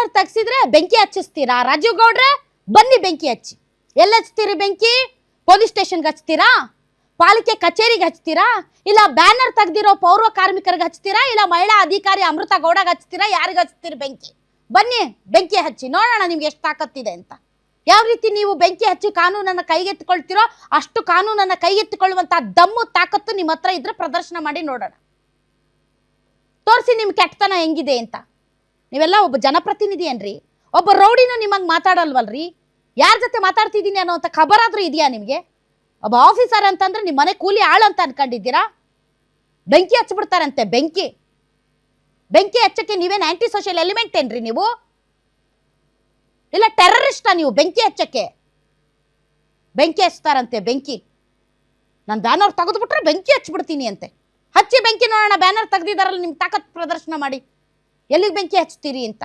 Banner ತೆಗ್ಸಿದ್ರೆ ಬೆಂಕಿ ಹಚ್ಚಿಸ್ತೀರಾ? ರಾಜೀವ್ ಗೌಡ್ರೆ ಬನ್ನಿ ಬೆಂಕಿ ಹಚ್ಚಿ. ಎಲ್ಲಿ ಹಚ್ತೀರಿ ಬೆಂಕಿ? ಪೊಲೀಸ್ ಸ್ಟೇಷನ್ಗೆ ಹಚ್ತೀರಾ? ಪಾಲಿಕೆ ಕಚೇರಿಗೆ ಹಚ್ತೀರಾ? ಇಲ್ಲ ಬ್ಯಾನರ್ ತೆಗ್ದಿರೋ ಪೌರ ಕಾರ್ಮಿಕರಿಗೆ ಹಚ್ತೀರಾ? ಇಲ್ಲ ಮಹಿಳಾ ಅಧಿಕಾರಿ ಅಮೃತ ಗೌಡಗೆ ಹಚ್ತೀರಾ? ಯಾರಿಗೆ ಹಚ್ತೀರಿ ಬೆಂಕಿ? ಬನ್ನಿ ಬೆಂಕಿ ಹಚ್ಚಿ ನೋಡೋಣ ನಿಮ್ಗೆ ಎಷ್ಟು ತಾಕತ್ತಿದೆ ಅಂತ. ಯಾವ ರೀತಿ ನೀವು ಬೆಂಕಿ ಹಚ್ಚಿ ಕಾನೂನನ್ನ ಕೈಗೆತ್ತಿಕೊಳ್ತೀರೋ ಅಷ್ಟು ಕಾನೂನನ್ನ ಕೈಗೆತ್ತಿಕೊಳ್ಳುವಂತ ದಮ್ಮು ತಾಕತ್ತು ನಿಮ್ಮ ಹತ್ರ ಇದ್ರೆ ಪ್ರದರ್ಶನ ಮಾಡಿ ನೋಡೋಣ. ತೋರಿಸಿ ನಿಮ್ ಕೆಟ್ಟತನ ಹೆಂಗಿದೆ ಅಂತ. ನೀವೆಲ್ಲ ಒಬ್ಬ ಜನಪ್ರತಿನಿಧಿ ಏನ್ರಿ? ಒಬ್ಬ ರೌಡಿನೂ ನಿಮ್ಮಂಗೆ ಮಾತಾಡಲ್ವಲ್ರಿ? ಯಾರ ಜೊತೆ ಮಾತಾಡ್ತಿದ್ದೀನಿ ಅನ್ನೋಂಥ ಖಬರಾದ್ರೂ ಇದೆಯಾ ನಿಮಗೆ? ಒಬ್ಬ ಆಫೀಸರ್ ಅಂತಂದ್ರೆ ನಿಮ್ಮ ಮನೆ ಕೂಲಿ ಆಳು ಅಂತ ಅನ್ಕೊಂಡಿದ್ದೀರಾ? ಬೆಂಕಿ ಹಚ್ಚಿಬಿಡ್ತಾರಂತೆ. ಬೆಂಕಿ ಹಚ್ಚಕ್ಕೆ ನೀವೇನು ಆಂಟಿ ಸೋಷಿಯಲ್ ಎಲಿಮೆಂಟ್ ಏನ್ರಿ ನೀವು? ಇಲ್ಲ ಟೆರರಿಸ್ಟಾ ನೀವು ಬೆಂಕಿ ಹಚ್ಚಕ್ಕೆ? ಬೆಂಕಿ ಹಚ್ತಾರಂತೆ. ಬೆಂಕಿ ನಾನು ಬ್ಯಾನರ್ ತೆಗೆದುಬಿಟ್ರೆ ಬೆಂಕಿ ಹಚ್ಬಿಡ್ತೀನಿ ಅಂತೆ. ಹಚ್ಚಿ ಬೆಂಕಿ ನೋಡೋಣ. ಬ್ಯಾನರ್ ತೆಗ್ದಿದಾರಲ್ಲ, ನಿಮ್ಮ ತಾಕತ್ ಪ್ರದರ್ಶನ ಮಾಡಿ ಎಲ್ಲಿಗೆ ಬೆಂಕಿ ಹಚ್ತೀರಿ ಅಂತ.